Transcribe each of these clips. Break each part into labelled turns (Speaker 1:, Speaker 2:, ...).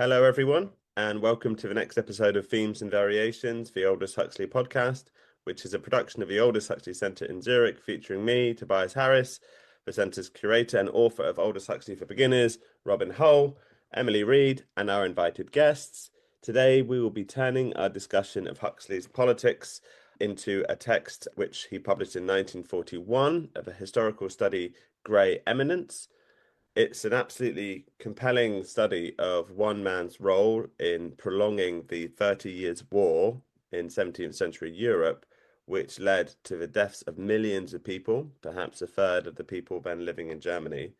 Speaker 1: Hello, everyone, and welcome to the next episode of Themes and Variations, the Aldous Huxley podcast, which is a production of the Aldous Huxley Centre in Zurich, featuring me, Tobias Harris, the Centre's curator and author of Aldous Huxley for Beginners, Robin Hull, Emily Reed, and our invited guests. Today, we will be turning our discussion of Huxley's politics into a text which he published in 1941 of a historical study, Grey Eminence. It's an absolutely compelling study of one man's role in prolonging the 30 Years' War in 17th century Europe, which led to the deaths of millions of people, perhaps a third of the people then living in Germany.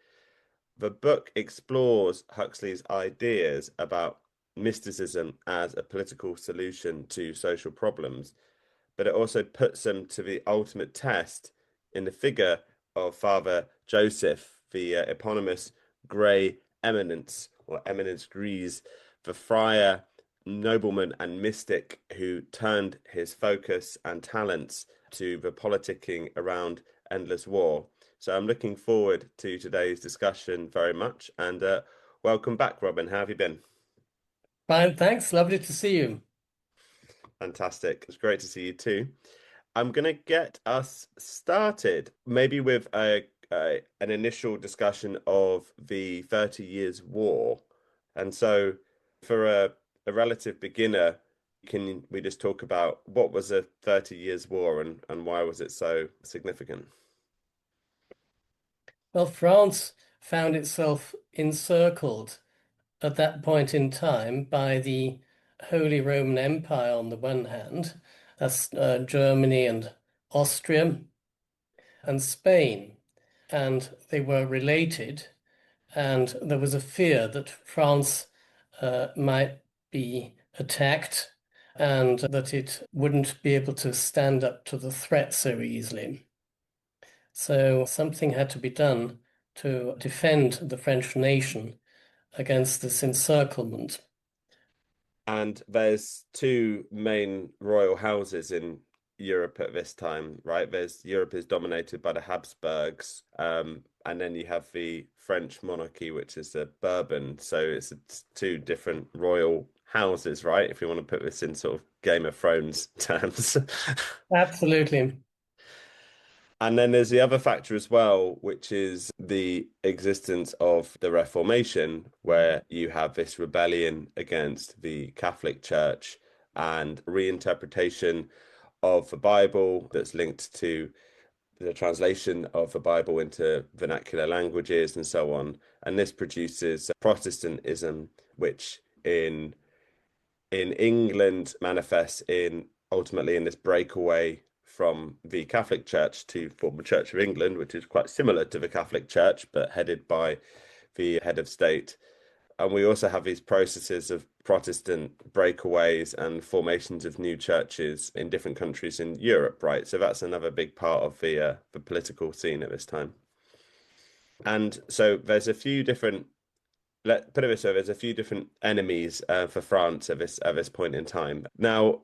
Speaker 1: The book explores Huxley's ideas about mysticism as a political solution to social problems, but it also puts them to the ultimate test in the figure of Father Joseph, the eponymous Grey Eminence, or Eminence Grise, the friar, nobleman, and mystic who turned his focus and talents to the politicking around endless war. So I'm looking forward to today's discussion very much, and welcome back, Robin. How have you been?
Speaker 2: Fine, thanks. Lovely to see you.
Speaker 1: Fantastic. It's great to see you too. I'm going to get us started maybe with an initial discussion of the 30 Years' War. And so, for a relative beginner, can we just talk about what was a 30 Years' War and why was it so significant?
Speaker 2: Well, France found itself encircled at that point in time by the Holy Roman Empire on the one hand, that's Germany and Austria and Spain, and they were related, and there was a fear that France might be attacked and that it wouldn't be able to stand up to the threat so easily. So something had to be done to defend the French nation against this encirclement.
Speaker 1: And there's two main royal houses in Europe at this time, right? Europe is dominated by the Habsburgs, and then you have the French monarchy, which is the Bourbon. So it's two different royal houses, right? If you want to put this in sort of Game of Thrones terms.
Speaker 2: Absolutely.
Speaker 1: And then there's the other factor as well, which is the existence of the Reformation, where you have this rebellion against the Catholic Church and reinterpretation of the Bible that's linked to the translation of the Bible into vernacular languages and so on. And this produces Protestantism, which in England manifests in ultimately in this breakaway from the Catholic Church to form the Church of England, which is quite similar to the Catholic Church, but headed by the head of state. And we also have these processes of Protestant breakaways and formations of new churches in different countries in Europe, right? So that's another big part of the political scene at this time. And so there's a few different let put it this way, there's a few different enemies for France at this point in time. Now,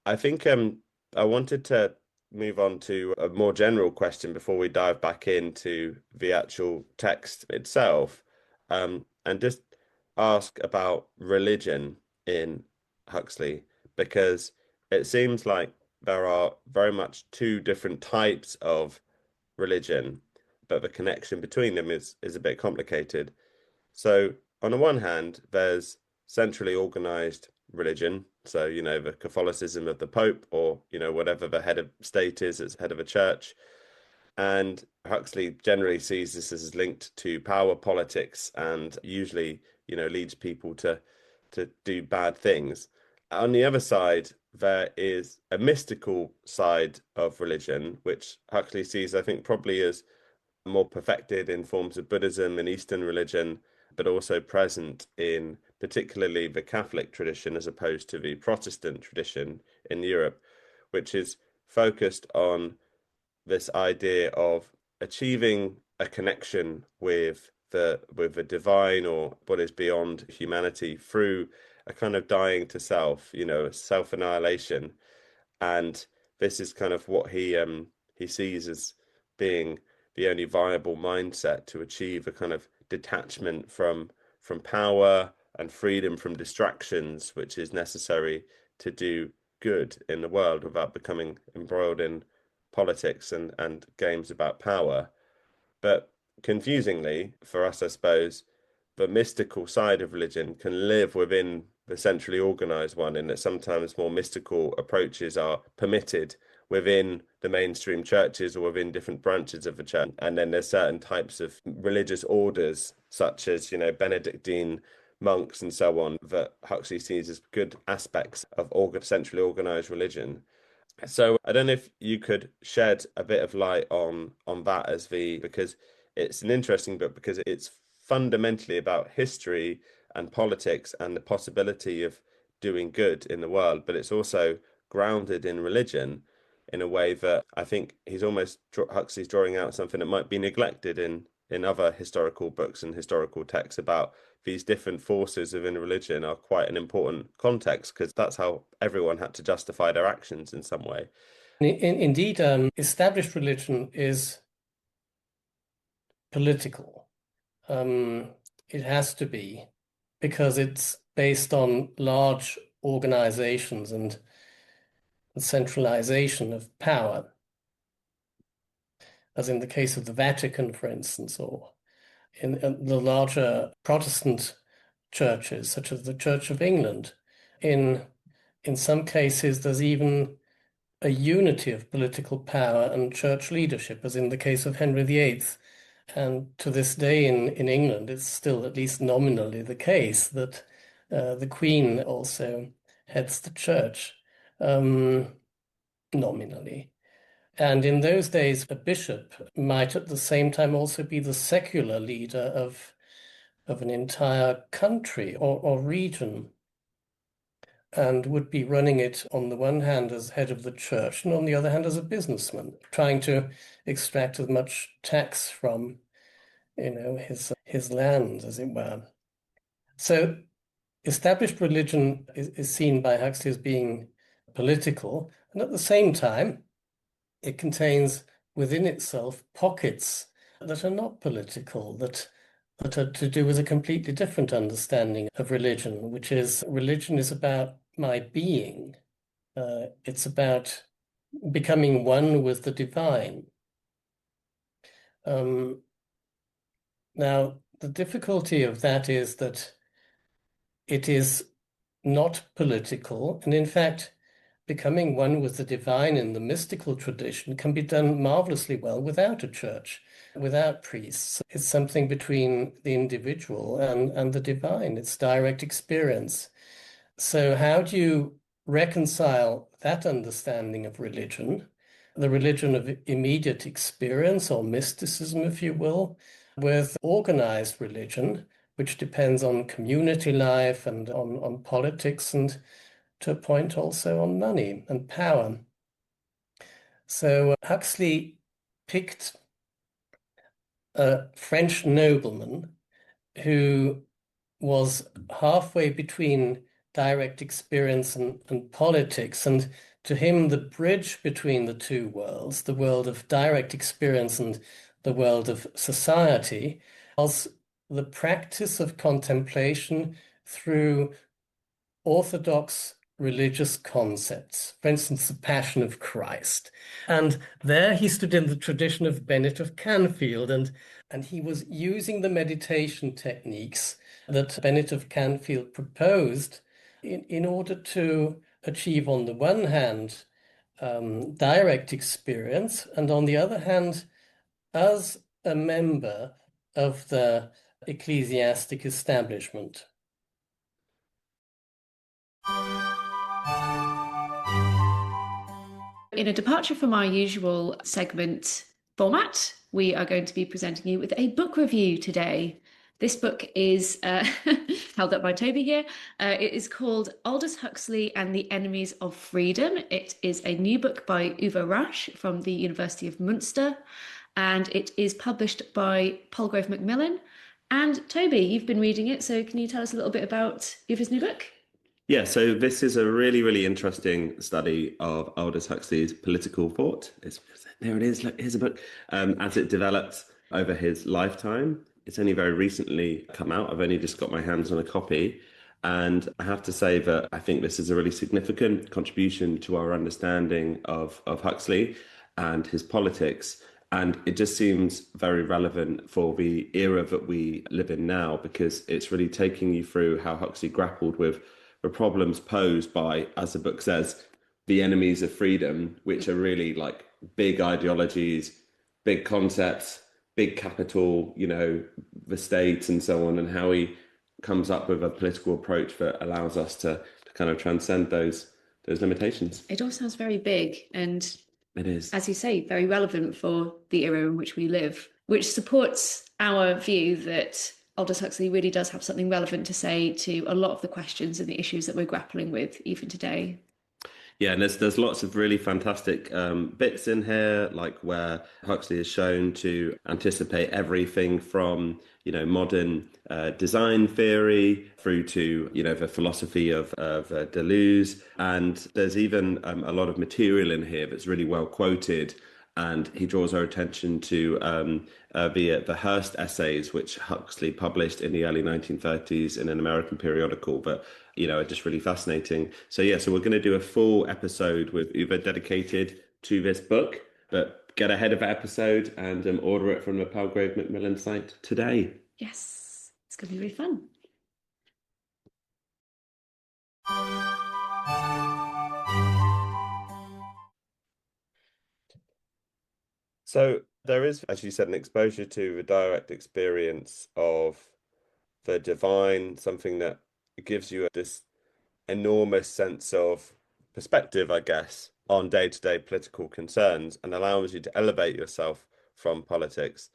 Speaker 1: I think I wanted to move on to a more general question before we dive back into the actual text itself, and just ask about religion in Huxley, because it seems like there are very much two different types of religion, but the connection between them is a bit complicated. So, on the one hand, there's centrally organized religion. So, the Catholicism of the Pope, or, whatever the head of state is as head of a church. And Huxley generally sees this as linked to power politics and usually, leads people to do bad things. On the other side, there is a mystical side of religion, which Huxley sees, I think, probably as more perfected in forms of Buddhism and Eastern religion, but also present in particularly the Catholic tradition as opposed to the Protestant tradition in Europe, which is focused on this idea of achieving a connection with the divine or what is beyond humanity through a kind of dying to self, self-annihilation. And this is kind of what he sees as being the only viable mindset to achieve a kind of detachment from power and freedom from distractions, which is necessary to do good in the world without becoming embroiled in politics and games about power. But confusingly for us, I suppose, the mystical side of religion can live within the centrally organized one, in that sometimes more mystical approaches are permitted within the mainstream churches or within different branches of the church. And then there's certain types of religious orders, such as, Benedictine monks and so on, that Huxley sees as good aspects of centrally organized religion. So I don't know if you could shed a bit of light on that, as because it's an interesting book, because it's fundamentally about history and politics and the possibility of doing good in the world, but it's also grounded in religion in a way that I think Huxley's drawing out something that might be neglected in other historical books and historical texts about these different forces within religion are quite an important context, because that's how everyone had to justify their actions in some way.
Speaker 2: Indeed, established religion is political. It has to be, because it's based on large organizations and centralization of power, as in the case of the Vatican, for instance, or in the larger Protestant churches, such as the Church of England. In some cases, there's even a unity of political power and church leadership, as in the case of Henry VIII. And to this day in England, it's still at least nominally the case that the Queen also heads the church, nominally. And in those days, a bishop might at the same time also be the secular leader of an entire country or region, and would be running it on the one hand as head of the church and on the other hand as a businessman, trying to extract as much tax from, his land, as it were. So established religion is seen by Huxley as being political, and at the same time, it contains within itself pockets that are not political, that are to do with a completely different understanding of religion, which is religion is about my being. It's about becoming one with the divine. Now, the difficulty of that is that it is not political, and in fact, becoming one with the divine in the mystical tradition can be done marvelously well without a church, without priests. It's something between the individual and the divine. It's direct experience. So how do you reconcile that understanding of religion, the religion of immediate experience or mysticism, if you will, with organized religion, which depends on community life and on politics, and to a point also on money and power? So Huxley picked a French nobleman who was halfway between direct experience and politics. And to him, the bridge between the two worlds, the world of direct experience and the world of society, was the practice of contemplation through orthodox religious concepts, for instance, the Passion of Christ. And there he stood in the tradition of Bennet of Canfield, and he was using the meditation techniques that Bennet of Canfield proposed in order to achieve, on the one hand, direct experience, and on the other hand, as a member of the ecclesiastic establishment.
Speaker 3: In a departure from our usual segment format, we are going to be presenting you with a book review today. This book is held up by Toby here. It is called Aldous Huxley and the Enemies of Freedom. It is a new book by Uwe Rasch from the University of Munster, and it is published by Palgrave Macmillan. And Toby, you've been reading it, so can you tell us a little bit about Uwe's new book?
Speaker 1: Yeah, so this is a really, really interesting study of Aldous Huxley's political thought. There it is. Look, here's a book. As it developed over his lifetime. It's only very recently come out. I've only just got my hands on a copy. And I have to say that I think this is a really significant contribution to our understanding of Huxley and his politics. And it just seems very relevant for the era that we live in now, because it's really taking you through how Huxley grappled with the problems posed by, as the book says, the enemies of freedom, which are really like big ideologies, big concepts, big capital, the state and so on, and how he comes up with a political approach that allows us to kind of transcend those limitations.
Speaker 3: It all sounds very big and,
Speaker 1: it is,
Speaker 3: as you say, very relevant for the era in which we live, which supports our view that Aldous Huxley really does have something relevant to say to a lot of the questions and the issues that we're grappling with even today.
Speaker 1: Yeah, and there's lots of really fantastic bits in here, like where Huxley is shown to anticipate everything from, modern design theory through to, the philosophy of Deleuze. And there's even a lot of material in here that's really well quoted. And he draws our attention to the Hearst essays, which Huxley published in the early 1930s in an American periodical, but are just really fascinating. So we're going to do a full episode with Uwe dedicated to this book, but get ahead of that episode and order it from the Palgrave Macmillan site today.
Speaker 3: Yes, it's going to be really fun.
Speaker 1: So there is, as you said, an exposure to the direct experience of the divine, something that gives you this enormous sense of perspective, I guess, on day-to-day political concerns and allows you to elevate yourself from politics.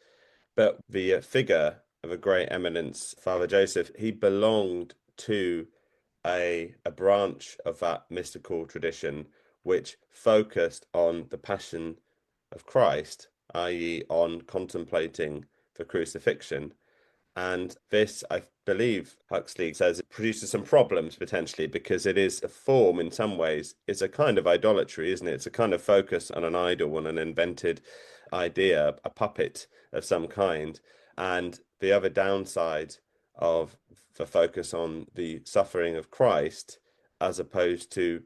Speaker 1: But the figure of a great eminence, Father Joseph, he belonged to a branch of that mystical tradition which focused on the passion of Christ, i.e., on contemplating the crucifixion. And this, I believe, Huxley says, it produces some problems potentially because it is a form in some ways. It's a kind of idolatry, isn't it? It's a kind of focus on an idol and an invented idea, a puppet of some kind. And the other downside of the focus on the suffering of Christ, as opposed to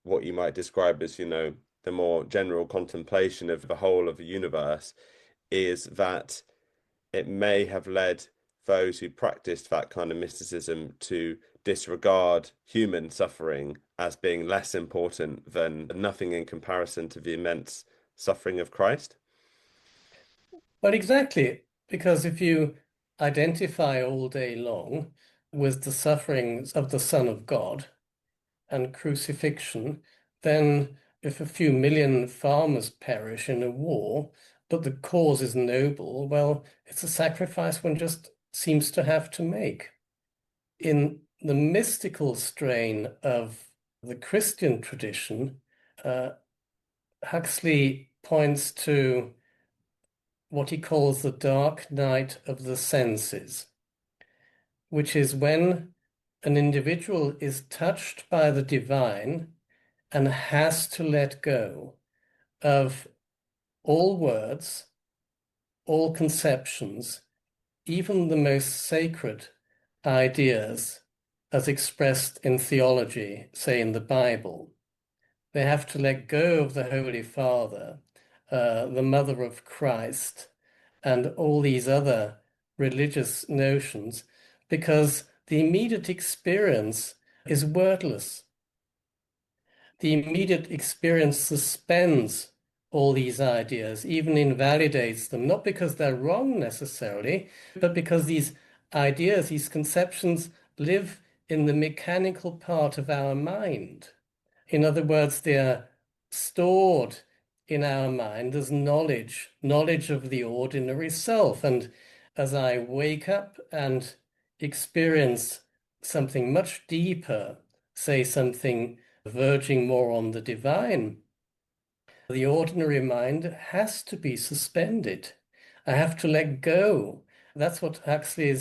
Speaker 1: what you might describe as, the more general contemplation of the whole of the universe, is that it may have led those who practiced that kind of mysticism to disregard human suffering as being less important than nothing in comparison to the immense suffering of Christ.
Speaker 2: But exactly, because if you identify all day long with the sufferings of the Son of God and crucifixion, then if a few million farmers perish in a war, but the cause is noble, well, it's a sacrifice one just seems to have to make. In the mystical strain of the Christian tradition, Huxley points to what he calls the dark night of the senses, which is when an individual is touched by the divine and has to let go of all words, all conceptions, even the most sacred ideas as expressed in theology, say in the Bible. They have to let go of the Holy Father, the Mother of Christ, and all these other religious notions, because the immediate experience is wordless. The immediate experience suspends all these ideas, even invalidates them, not because they're wrong necessarily, but because these ideas, these conceptions live in the mechanical part of our mind. In other words, they're stored in our mind as knowledge of the ordinary self. And as I wake up and experience something much deeper, say something verging more on the divine, the ordinary mind has to be suspended. I have to let go. That's what Huxley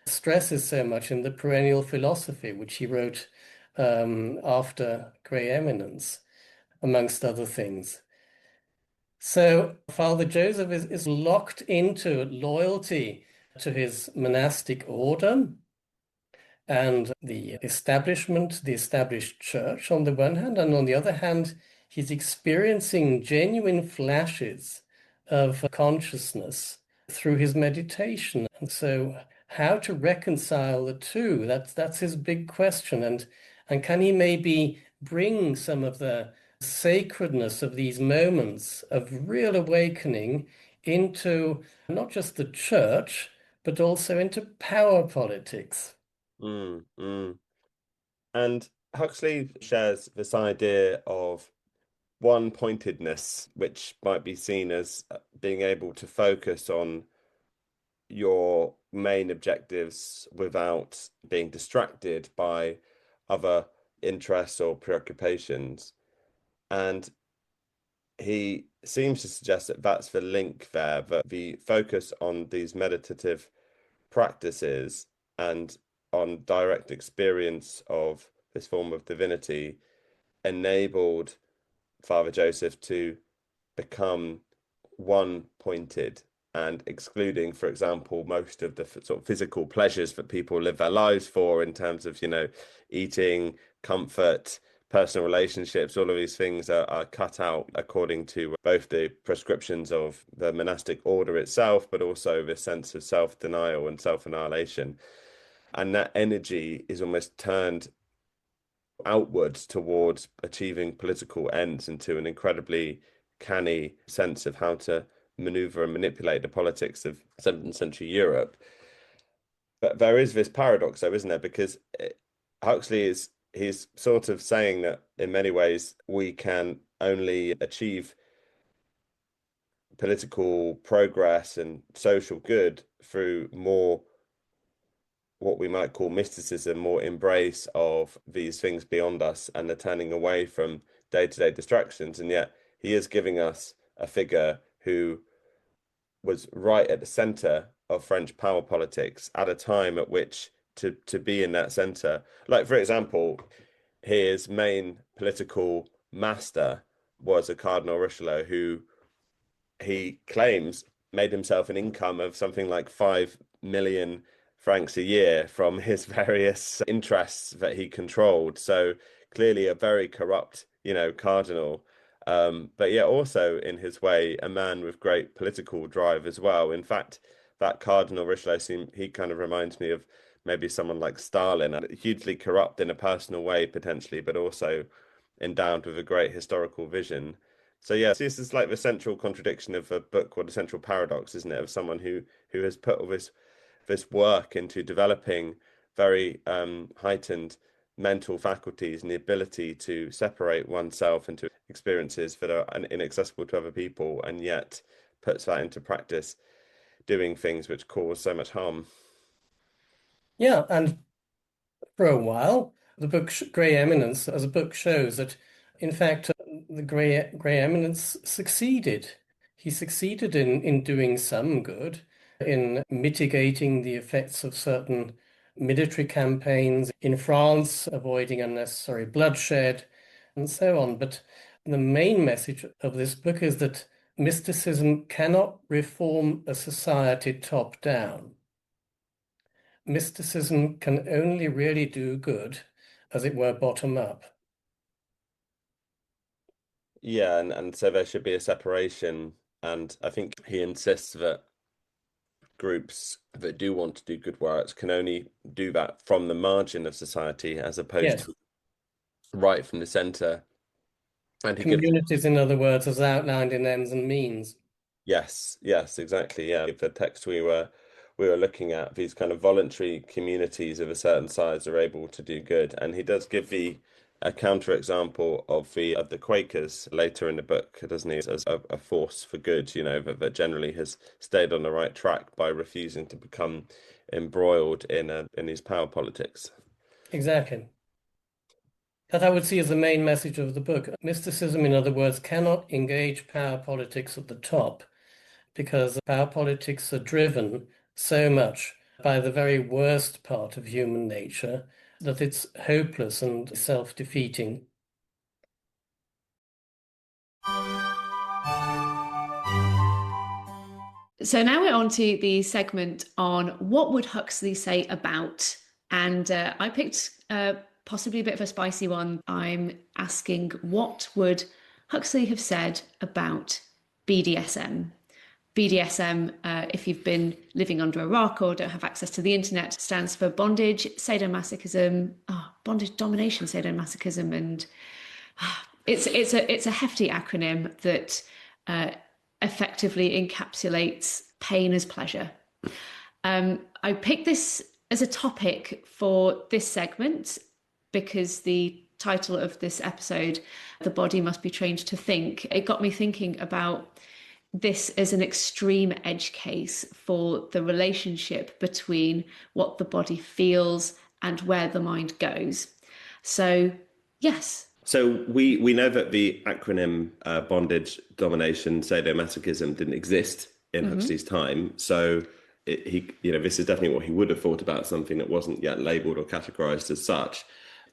Speaker 2: stresses so much in the Perennial Philosophy, which he wrote after Grey Eminence, amongst other things. So Father Joseph is locked into loyalty to his monastic order and the establishment, the established church on the one hand, and on the other hand, he's experiencing genuine flashes of consciousness through his meditation. And so how to reconcile the two, that's his big question. And can he maybe bring some of the sacredness of these moments of real awakening into not just the church, but also into power politics?
Speaker 1: Mm, mm. And Huxley shares this idea of one-pointedness, which might be seen as being able to focus on your main objectives without being distracted by other interests or preoccupations. And he seems to suggest that that's the link there, that the focus on these meditative practices and on direct experience of this form of divinity enabled Father Joseph to become one pointed and excluding, for example, most of the sort of physical pleasures that people live their lives for in terms of, eating, comfort, personal relationships. All of these things are cut out according to both the prescriptions of the monastic order itself, but also the sense of self-denial and self-annihilation. And that energy is almost turned outwards towards achieving political ends into an incredibly canny sense of how to maneuver and manipulate the politics of 17th century Europe. But there is this paradox, though, isn't there? Because Huxley he's sort of saying that in many ways we can only achieve political progress and social good through more what we might call mysticism, more embrace of these things beyond us and the turning away from day-to-day distractions. And yet he is giving us a figure who was right at the center of French power politics at a time at which to be in that center. Like, for example, his main political master was a Cardinal Richelieu who he claims made himself an income of something like 5 million francs a year from his various interests that he controlled. So clearly a very corrupt, cardinal. But yet also in his way, a man with great political drive as well. In fact, that Cardinal Richelieu, he kind of reminds me of maybe someone like Stalin, hugely corrupt in a personal way potentially, but also endowed with a great historical vision. So yeah, this is like the central contradiction of a book, or the central paradox, isn't it, of someone who has put all this work into developing very heightened mental faculties and the ability to separate oneself into experiences that are inaccessible to other people, and yet puts that into practice, doing things which cause so much harm.
Speaker 2: Yeah, and for a while, the book Grey Eminence as a book shows that, in fact, the Grey Eminence succeeded. He succeeded in doing some good, in mitigating the effects of certain military campaigns in France, avoiding unnecessary bloodshed, and so on. But the main message of this book is that mysticism cannot reform a society top down. Mysticism can only really do good, as it were, bottom up.
Speaker 1: Yeah, and so there should be a separation. And I think he insists that groups that do want to do good works can only do that from the margin of society as opposed
Speaker 2: Yes,
Speaker 1: to right from the center. And he gives,
Speaker 2: communities, in other words, as outlined in Ends and Means.
Speaker 1: yes, yes, exactly. Yeah. The text we were looking at, these kind of voluntary communities of a certain size are able to do good. And he does give a counterexample of the Quakers later in the book, doesn't he? As a force for good, that generally has stayed on the right track by refusing to become embroiled in these power politics.
Speaker 2: Exactly. That I would see as the main message of the book. Mysticism, in other words, cannot engage power politics at the top because power politics are driven so much by the very worst part of human nature that it's hopeless and self-defeating.
Speaker 3: So now we're on to the segment on what would Huxley say about, and I picked possibly a bit of a spicy one. I'm asking, what would Huxley have said about BDSM? BDSM, if you've been living under a rock or don't have access to the internet, stands for bondage, sadomasochism, bondage, domination, sadomasochism, and it's a hefty acronym that effectively encapsulates pain as pleasure. I picked this as a topic for this segment because the title of this episode, "The Body Must Be Trained to Think," it got me thinking about this as an extreme edge case for the relationship between what the body feels and where the mind goes. So, yes.
Speaker 1: So we know that the acronym bondage, domination, sadomasochism didn't exist in Huxley's time. So this is definitely what he would have thought about, something that wasn't yet labelled or categorised as such.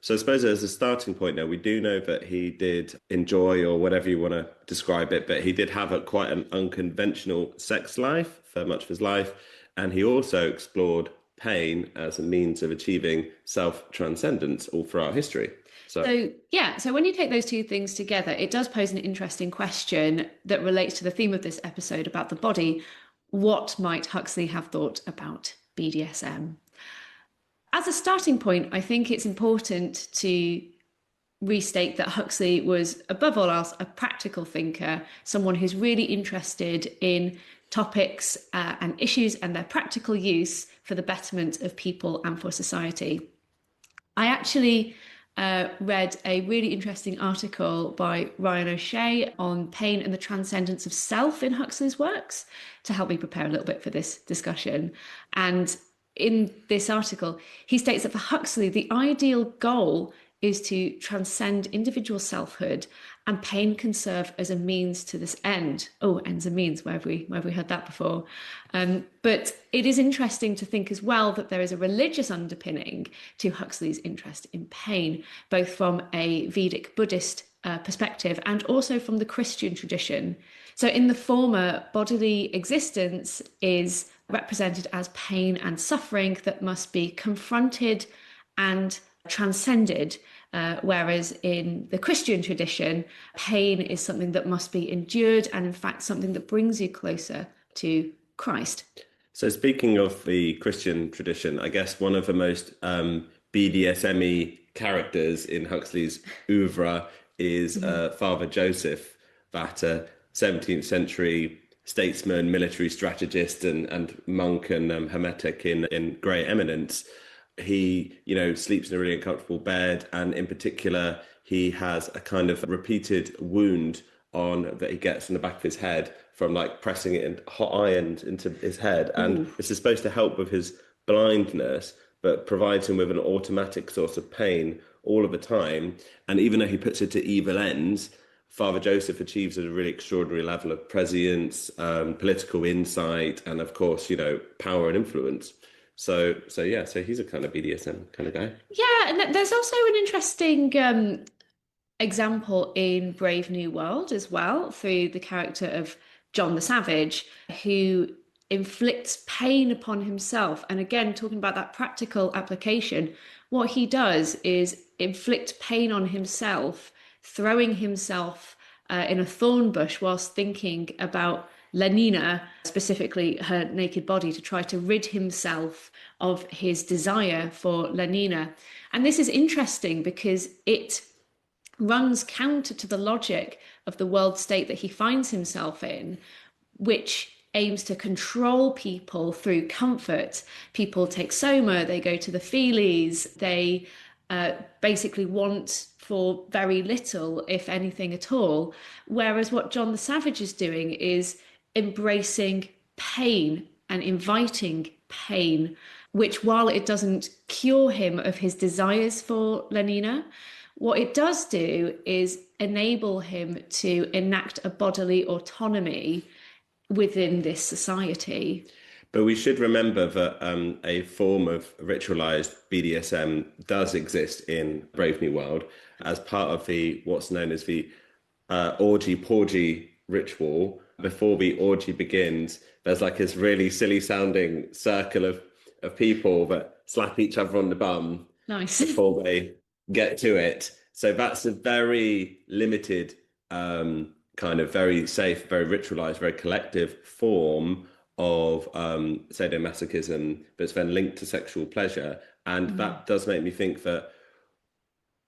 Speaker 1: So I suppose as a starting point now, we do know that he did enjoy, or whatever you want to describe it, but he did have quite an unconventional sex life for much of his life. And he also explored pain as a means of achieving self-transcendence all throughout history. So
Speaker 3: when you take those two things together, it does pose an interesting question that relates to the theme of this episode about the body. What might Huxley have thought about BDSM? As a starting point, I think it's important to restate that Huxley was, above all else, a practical thinker, someone who's really interested in topics and issues and their practical use for the betterment of people and for society. I actually read a really interesting article by Ryan O'Shea on pain and the transcendence of self in Huxley's works to help me prepare a little bit for this discussion. And in this article, he states that for Huxley, the ideal goal is to transcend individual selfhood, and pain can serve as a means to this end. Oh, ends and means, where have we heard that before? But it is interesting to think as well that there is a religious underpinning to Huxley's interest in pain, both from a Vedic Buddhist perspective and also from the Christian tradition. So in the former, bodily existence is represented as pain and suffering that must be confronted and transcended, whereas in the Christian tradition, pain is something that must be endured and in fact something that brings you closer to Christ.
Speaker 1: So speaking of the Christian tradition, I guess one of the most BDSM-y characters in Huxley's oeuvre is Father Joseph, that 17th century statesman, military strategist and monk and hermetic in Grey Eminence. He, sleeps in a really uncomfortable bed, and in particular, he has a kind of repeated wound that he gets in the back of his head from pressing it in hot ironed into his head. And this is supposed to help with his blindness, but provides him with an automatic source of pain all of the time. And even though he puts it to evil ends, Father Joseph achieves a really extraordinary level of prescience, political insight, and of course, power and influence. So he's a kind of BDSM kind of guy.
Speaker 3: Yeah, and there's also an interesting example in Brave New World as well, through the character of John the Savage, who inflicts pain upon himself. And again, talking about that practical application, what he does is inflict pain on himself, throwing himself in a thorn bush whilst thinking about Lenina, specifically her naked body, to try to rid himself of his desire for Lenina. And this is interesting because it runs counter to the logic of the world state that he finds himself in, which aims to control people through comfort. People take soma, they go to the feelies, they basically want for very little, if anything at all. Whereas what John the Savage is doing is embracing pain and inviting pain, which, while it doesn't cure him of his desires for Lenina, what it does do is enable him to enact a bodily autonomy within this society.
Speaker 1: But we should remember that a form of ritualized BDSM does exist in Brave New World as part of what's known as the orgy-porgy ritual, before the orgy begins, there's like this really silly sounding circle of people that slap each other on the bum
Speaker 3: Nice.
Speaker 1: before they get to it. So that's a very limited, kind of very safe, very ritualized, very collective form of sadomasochism that's then linked to sexual pleasure. And that does make me think that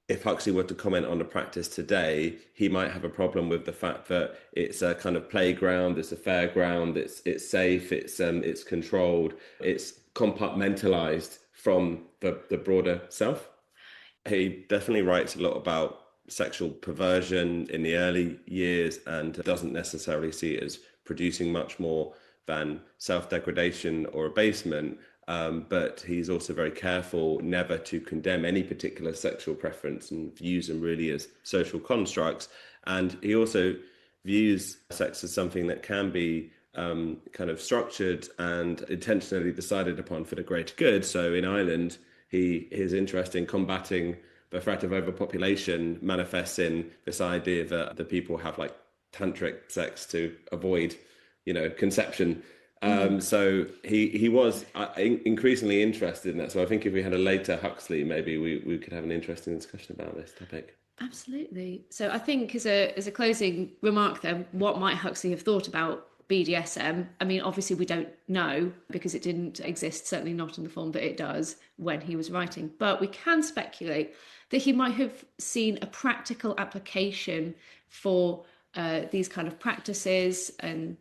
Speaker 1: if Huxley were to comment on the practice today, he might have a problem with the fact that it's a kind of playground, it's a fairground, it's safe, it's controlled, it's compartmentalized from the broader self. He definitely writes a lot about sexual perversion in the early years and doesn't necessarily see it as producing much more than self-degradation or abasement. But he's also very careful never to condemn any particular sexual preference and views them really as social constructs. And he also views sex as something that can be kind of structured and intentionally decided upon for the greater good. So in Ireland, his interest in combating the threat of overpopulation manifests in this idea that the people have like tantric sex to avoid, conception. So he was increasingly interested in that. So I think if we had a later Huxley, maybe we could have an interesting discussion about this topic.
Speaker 3: Absolutely. So I think as a closing remark then, what might Huxley have thought about BDSM? I mean, obviously we don't know because it didn't exist, certainly not in the form that it does when he was writing, but we can speculate that he might have seen a practical application for these kind of practices and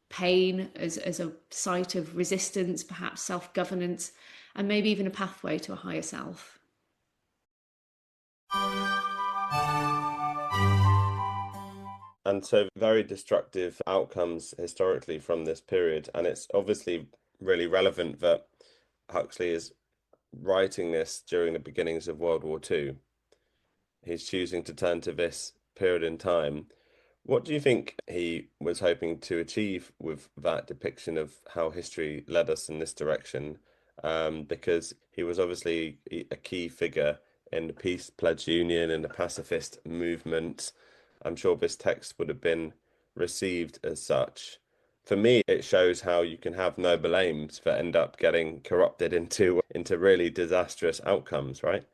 Speaker 3: pain as a site of resistance, perhaps self-governance, and maybe even a pathway to a higher self.
Speaker 1: And so very destructive outcomes historically from this period. And it's obviously really relevant that Huxley is writing this during the beginnings of World War II. He's choosing to turn to this period in time. What do you think he was hoping to achieve with that depiction of how history led us in this direction? Because he was obviously a key figure in the Peace Pledge Union and the pacifist movement. I'm sure this text would have been received as such. For me, it shows how you can have noble aims that end up getting corrupted into really disastrous outcomes, right?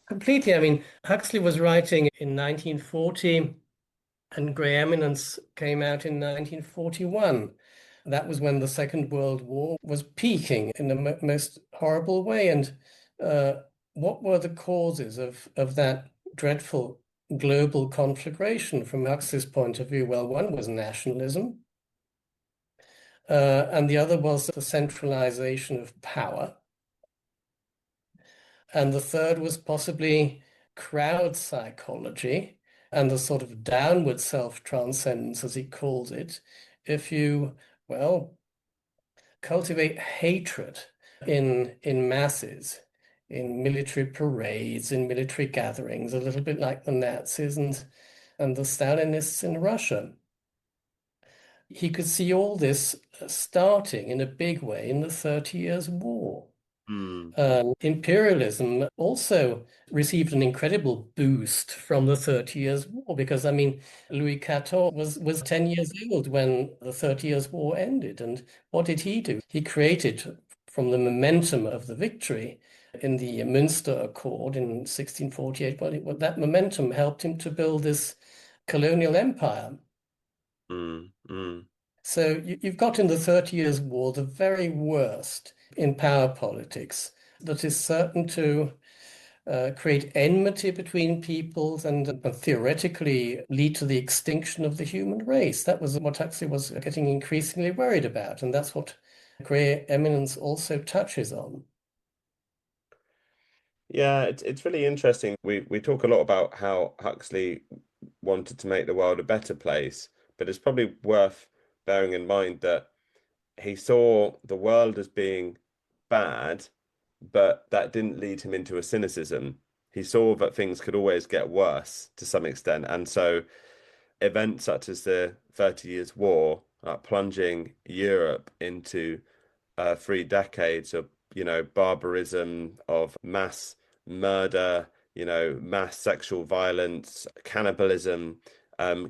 Speaker 2: Completely. I mean, Huxley was writing in 1940 and Grey Eminence came out in 1941. That was when the Second World War was peaking in the most horrible way. And what were the causes of that dreadful global conflagration from Huxley's point of view? Well, one was nationalism, and the other was the centralization of power. And the third was possibly crowd psychology and the sort of downward self-transcendence, as he calls it. If you, well, cultivate hatred in masses, in military parades, in military gatherings, a little bit like the Nazis and the Stalinists in Russia. He could see all this starting in a big way in the 30 Years' War. Imperialism also received an incredible boost from the 30 Years' War because, I mean, Louis XIV was 10 years old when the 30 Years' War ended. And what did he do? He created, from the momentum of the victory in the Münster Accord in 1648, that momentum helped him to build this colonial empire. So you've got in the 30 Years' War the very worst in power politics that is certain to create enmity between peoples and theoretically lead to the extinction of the human race. That was what Huxley was getting increasingly worried about, and that's what Grey Eminence also touches on.
Speaker 1: Yeah, it's really interesting. We talk a lot about how Huxley wanted to make the world a better place, but it's probably worth bearing in mind that he saw the world as being bad, but that didn't lead him into a cynicism. He saw that things could always get worse to some extent, and so events such as the 30 Years' War, plunging Europe into 3 decades of, barbarism, of mass murder, mass sexual violence, cannibalism,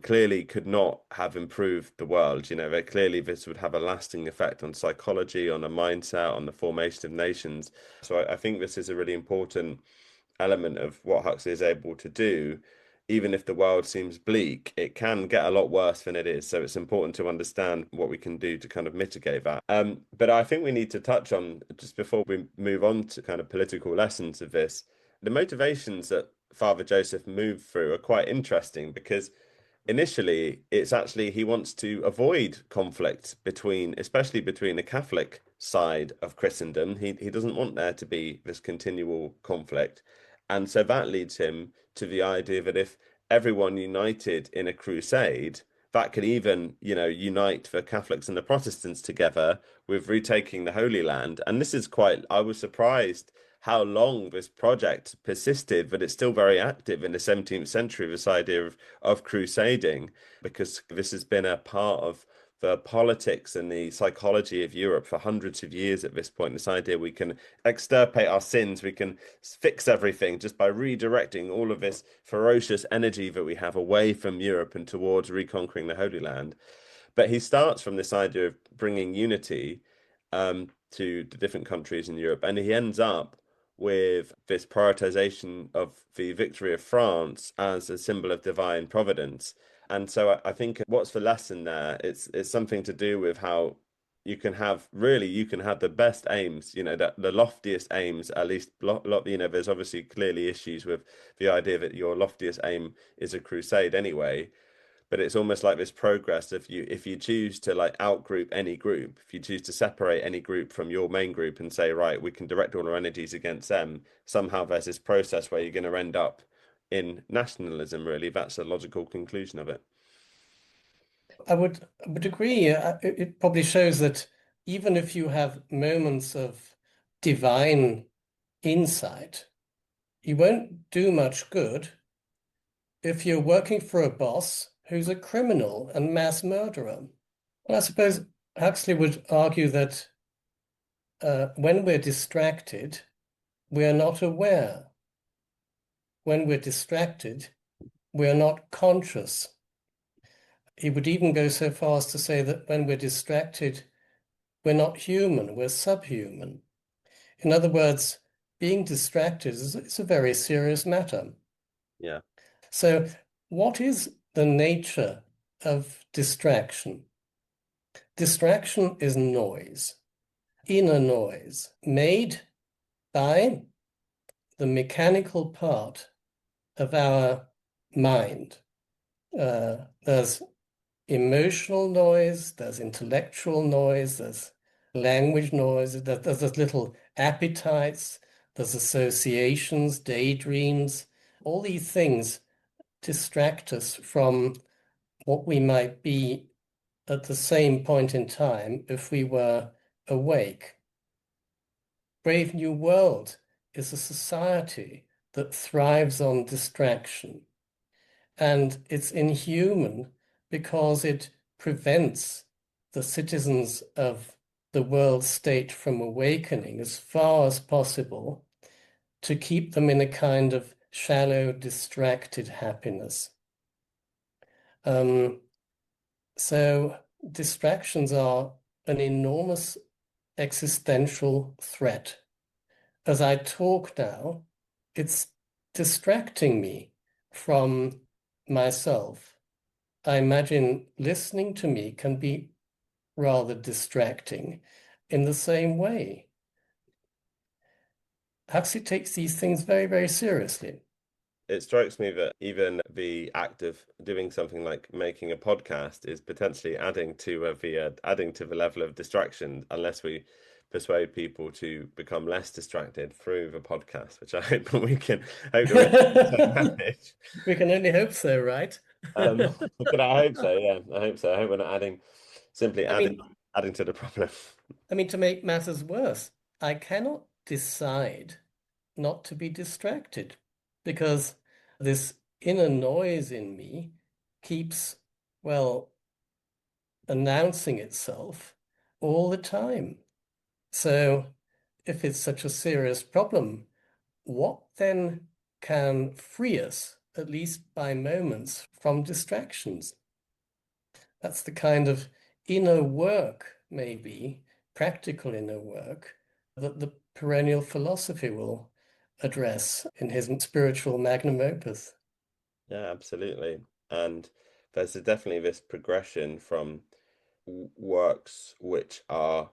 Speaker 1: clearly could not have improved the world. That clearly this would have a lasting effect on psychology, on a mindset, on the formation of nations. So I think this is a really important element of what Huxley is able to do. Even if the world seems bleak, it can get a lot worse than it is. So it's important to understand what we can do to kind of mitigate that. But I think we need to touch on, just before we move on to kind of political lessons of this, the motivations that Father Joseph moved through are quite interesting, because initially it's actually he wants to avoid conflict especially between the Catholic side of Christendom. He doesn't want there to be this continual conflict. And so that leads him to the idea that if everyone united in a crusade, that could even, unite the Catholics and the Protestants together with retaking the Holy Land. And this is I was surprised how long this project persisted, but it's still very active in the 17th century, this idea of crusading, because this has been a part of the politics and the psychology of Europe for hundreds of years at this point. This idea we can extirpate our sins, we can fix everything just by redirecting all of this ferocious energy that we have away from Europe and towards reconquering the Holy Land. But he starts from this idea of bringing unity to the different countries in Europe, and he ends up with this prioritization of the victory of France as a symbol of divine providence. And so I think what's the lesson there? It's something to do with how you can have the best aims, the loftiest aims, at least, there's obviously clearly issues with the idea that your loftiest aim is a crusade anyway. But it's almost like this progress if you choose to like outgroup any group, if you choose to separate any group from your main group and say, right, we can direct all our energies against them, somehow there's this process where you're going to end up in nationalism, really. That's a logical conclusion of it.
Speaker 2: I would agree. It probably shows that even if you have moments of divine insight, you won't do much good if you're working for a boss who's a criminal and mass murderer. Well, I suppose Huxley would argue that when we're distracted, we are not aware. When we're distracted, we are not conscious. He would even go so far as to say that when we're distracted, we're not human, we're subhuman. In other words, being distracted is a very serious matter.
Speaker 1: Yeah.
Speaker 2: So, what is the nature of distraction? Distraction is noise, inner noise, made by the mechanical part of our mind. There's emotional noise, there's intellectual noise, there's language noise, there's little appetites, there's associations, daydreams. All these things distract us from what we might be at the same point in time if we were awake. Brave New World is a society that thrives on distraction, and it's inhuman because it prevents the citizens of the world state from awakening as far as possible, to keep them in a kind of shallow, distracted happiness. So distractions are an enormous existential threat. As I talk now, it's distracting me from myself. I imagine listening to me can be rather distracting in the same way. Huxley takes these things very, very seriously.
Speaker 1: It strikes me that even the act of doing something like making a podcast is potentially adding to the level of distraction, unless we persuade people to become less distracted through the podcast, which I hope we can manage.
Speaker 2: We can only hope so, right?
Speaker 1: But I hope so. Yeah, I hope so. I hope we're not simply
Speaker 2: I mean,
Speaker 1: adding to the problem.
Speaker 2: to make matters worse, I cannot decide not to be distracted, because this inner noise in me keeps, well, announcing itself all the time. So if it's such a serious problem, what then can free us at least by moments, from distractions. That's the kind of inner work, maybe, practical inner work, that the perennial philosophy will address in his spiritual magnum opus.
Speaker 1: Yeah, absolutely. And there's definitely this progression from works which are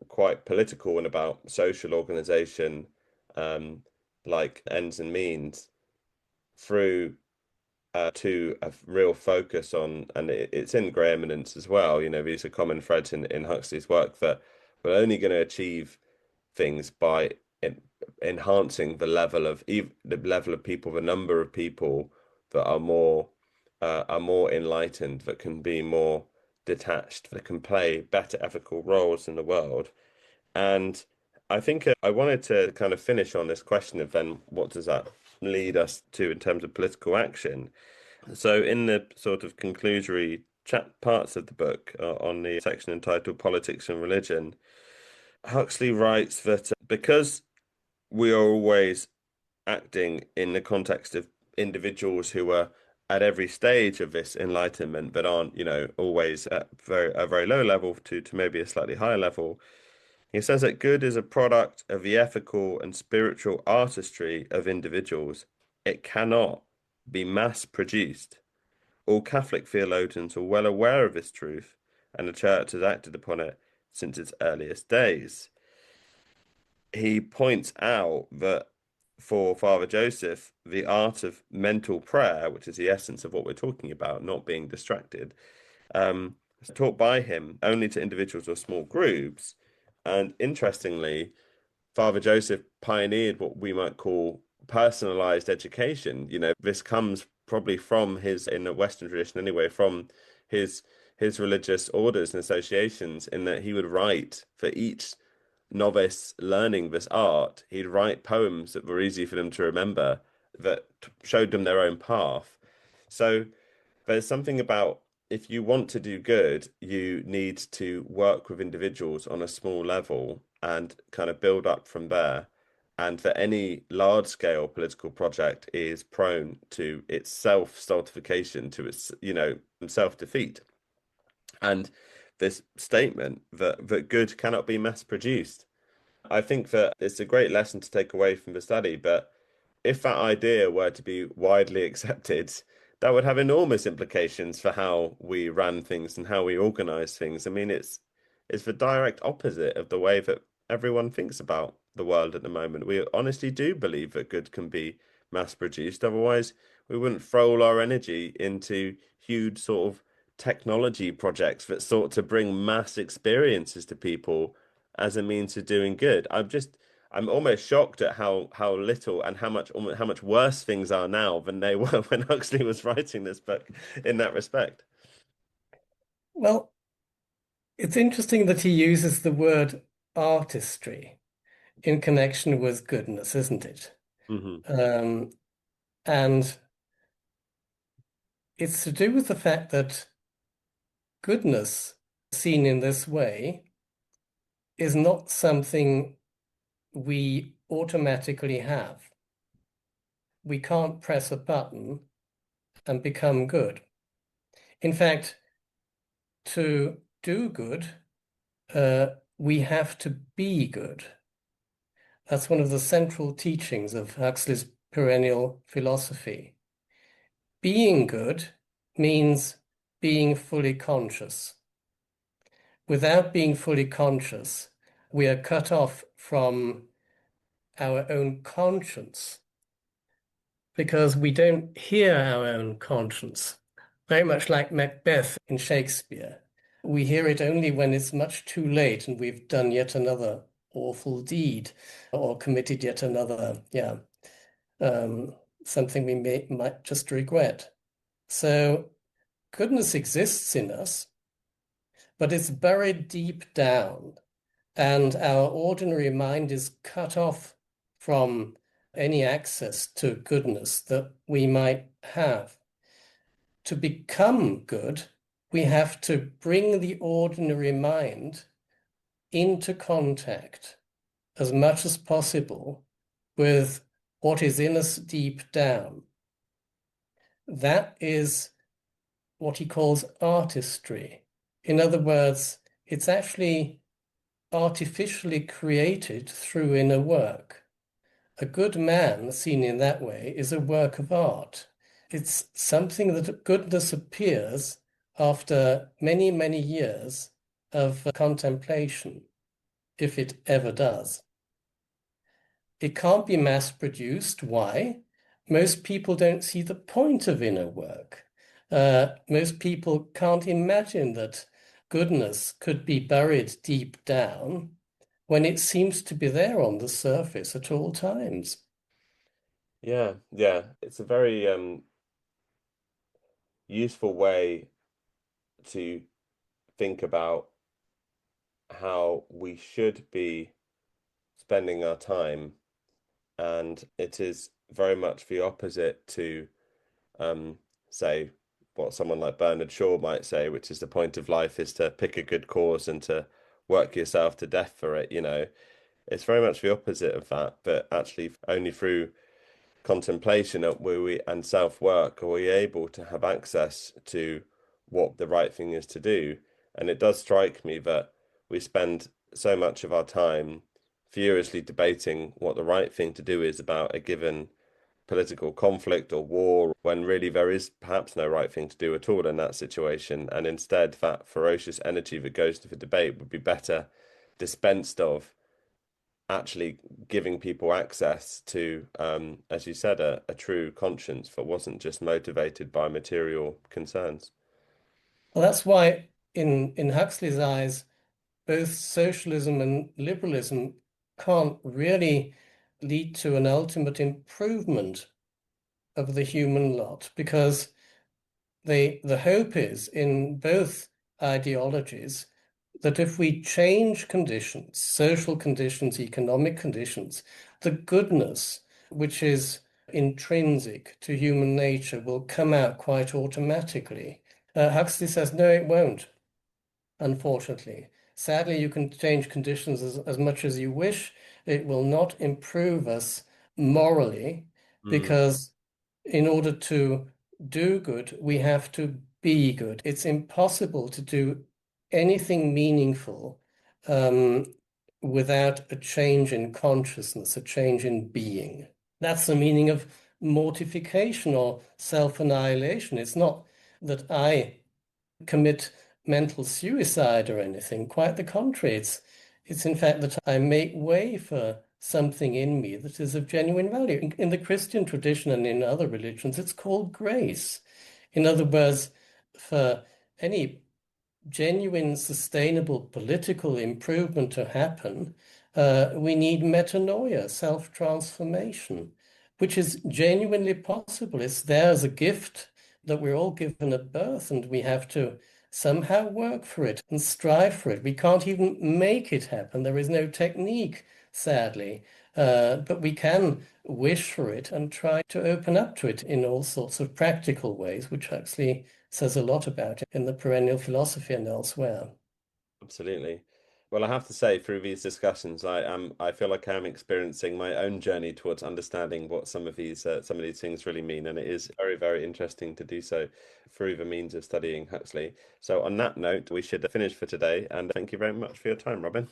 Speaker 1: quite political and about social organization, um, like ends and means, through to a real focus on, and it's in Grey Eminence as well. These are common threads in Huxley's work, that we're only going to achieve things by enhancing the level of people, the number of people that are more enlightened, that can be more detached, that can play better ethical roles in the world. And I think I wanted to kind of finish on this question of then what does that lead us to in terms of political action? So in the sort of conclusory chat parts of the book, on the section entitled Politics and Religion, Huxley writes that because we are always acting in the context of individuals who are at every stage of this enlightenment, but aren't, always at a very low level to maybe a slightly higher level. He says that good is a product of the ethical and spiritual artistry of individuals. It cannot be mass produced. All Catholic theologians are well aware of this truth, and the Church has acted upon it since its earliest days. He points out that for Father Joseph, the art of mental prayer, which is the essence of what we're talking about, not being distracted, is taught by him only to individuals or small groups. And interestingly, Father Joseph pioneered what we might call personalized education. This comes probably from in the Western tradition anyway, from his his religious orders and associations, in that he would write for each novice learning this art, he'd write poems that were easy for them to remember, that showed them their own path. So there's something about, if you want to do good, you need to work with individuals on a small level and kind of build up from there. And that any large scale political project is prone to its self-stultification, to its, self-defeat. And this statement that good cannot be mass produced, I think that it's a great lesson to take away from the study. But if that idea were to be widely accepted, that would have enormous implications for how we run things and how we organize things. I mean, it's the direct opposite of the way that everyone thinks about the world at the moment. We honestly do believe that good can be mass produced. Otherwise, we wouldn't throw all our energy into huge sort of technology projects that sought to bring mass experiences to people as a means of doing good. I'm almost shocked at how little and how much worse things are now than they were when Huxley was writing this book in that respect.
Speaker 2: Well, it's interesting that he uses the word artistry in connection with goodness, isn't it?
Speaker 1: Hmm.
Speaker 2: And it's to do with the fact that goodness, seen in this way, is not something we automatically have. We can't press a button and become good. In fact, to do good, we have to be good. That's one of the central teachings of Huxley's perennial philosophy. Being good means being fully conscious. Without being fully conscious, we are cut off from our own conscience because we don't hear our own conscience. Very much like Macbeth in Shakespeare. We hear it only when it's much too late and we've done yet another awful deed or committed yet another, um, something we might just regret. So goodness exists in us, but it's buried deep down, and our ordinary mind is cut off from any access to goodness that we might have. To become good, we have to bring the ordinary mind into contact as much as possible with what is in us deep down. that is what he calls artistry. In other words, it's actually artificially created through inner work. A good man, seen in that way, is a work of art. It's something that goodness appears after many, many years of contemplation, if it ever does. It can't be mass produced. Why? Most people don't see the point of inner work. Most people can't imagine that goodness could be buried deep down when it seems to be there on the surface at all times.
Speaker 1: Yeah, yeah. It's a very useful way to think about how we should be spending our time, and it is very much the opposite to um, say what someone like Bernard Shaw might say, which is the point of life is to pick a good cause and to work yourself to death for it, you know. It's very much the opposite of that, but actually only through contemplation and self-work are we able to have access to what the right thing is to do. And it does strike me that we spend so much of our time furiously debating what the right thing to do is about a given political conflict or war, when really there is perhaps no right thing to do at all in that situation. And instead, that ferocious energy that goes to the debate would be better dispensed of actually giving people access to, as you said, a true conscience that wasn't just motivated by material concerns.
Speaker 2: Well, that's why in Huxley's eyes, both socialism and liberalism can't really lead to an ultimate improvement of the human lot, because the hope is in both ideologies that if we change conditions, social conditions, economic conditions, the goodness which is intrinsic to human nature will come out quite automatically. Huxley says, no, it won't, unfortunately. Sadly, you can change conditions as much as you wish. It will not improve us morally,
Speaker 1: Mm,
Speaker 2: because in order to do good, we have to be good. It's impossible to do anything meaningful um, without a change in consciousness, a change in being. That's the meaning of mortification or self-annihilation. It's not that I commit mental suicide or anything. Quite the contrary. It's in fact that I make way for something in me that is of genuine value. In the Christian tradition and in other religions, it's called grace. In other words, for any genuine, sustainable political improvement to happen, we need metanoia, self-transformation, which is genuinely possible. It's there as a gift that we're all given at birth, and we have to somehow work for it and strive for it. We can't even make it happen. There is no technique, sadly, but we can wish for it and try to open up to it in all sorts of practical ways, which Huxley says a lot about it in the Perennial Philosophy and elsewhere.
Speaker 1: absolutely. Well, I have to say, through these discussions, I feel like I'm experiencing my own journey towards understanding what some of these things really mean, and it is very, very interesting to do so through the means of studying Huxley. So, on that note, we should finish for today, and thank you very much for your time, Robin.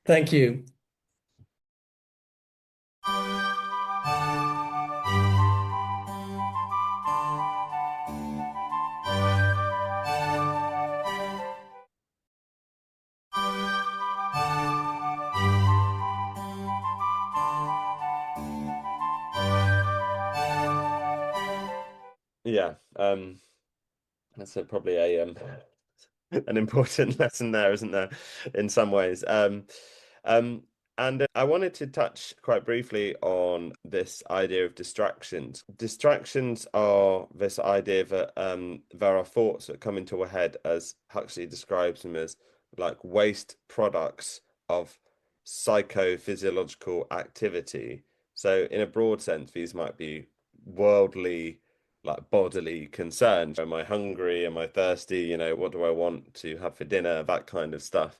Speaker 2: Thank you.
Speaker 1: Yeah, that's probably a an important lesson there, isn't there, in some ways. Um, and I wanted to touch quite briefly on this idea of distractions. Distractions are this idea that there are thoughts that come into our head, as Huxley describes them, as like waste products of psychophysiological activity. So, in a broad sense, these might be worldly, like bodily concerns. Am I hungry? Am I thirsty? You know, what do I want to have for dinner? That kind of stuff.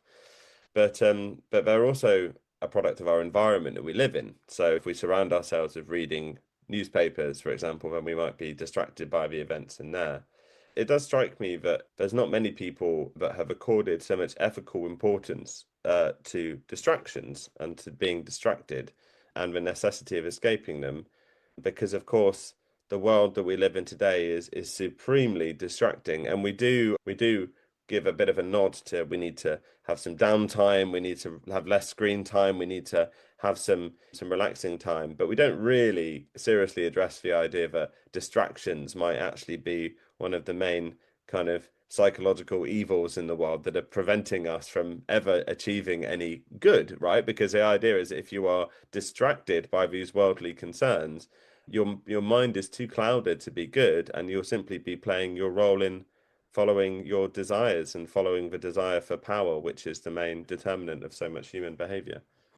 Speaker 1: But they're also a product of our environment that we live in. So if we surround ourselves with reading newspapers, for example, when we might be distracted by the events in there. It does strike me that there's not many people that have accorded so much ethical importance to distractions and to being distracted and the necessity of escaping them, because of course the world that we live in today is supremely distracting, and we do give a bit of a nod to we need to have some downtime, we need to have less screen time, we need to have some relaxing time, but we don't really seriously address the idea that distractions might actually be one of the main kind of psychological evils in the world that are preventing us from ever achieving any good, right? Because the idea is if you are distracted by these worldly concerns, your mind is too clouded to be good, and you'll simply be playing your role in following your desires and following the desire for power, which is the main determinant of so much human behavior.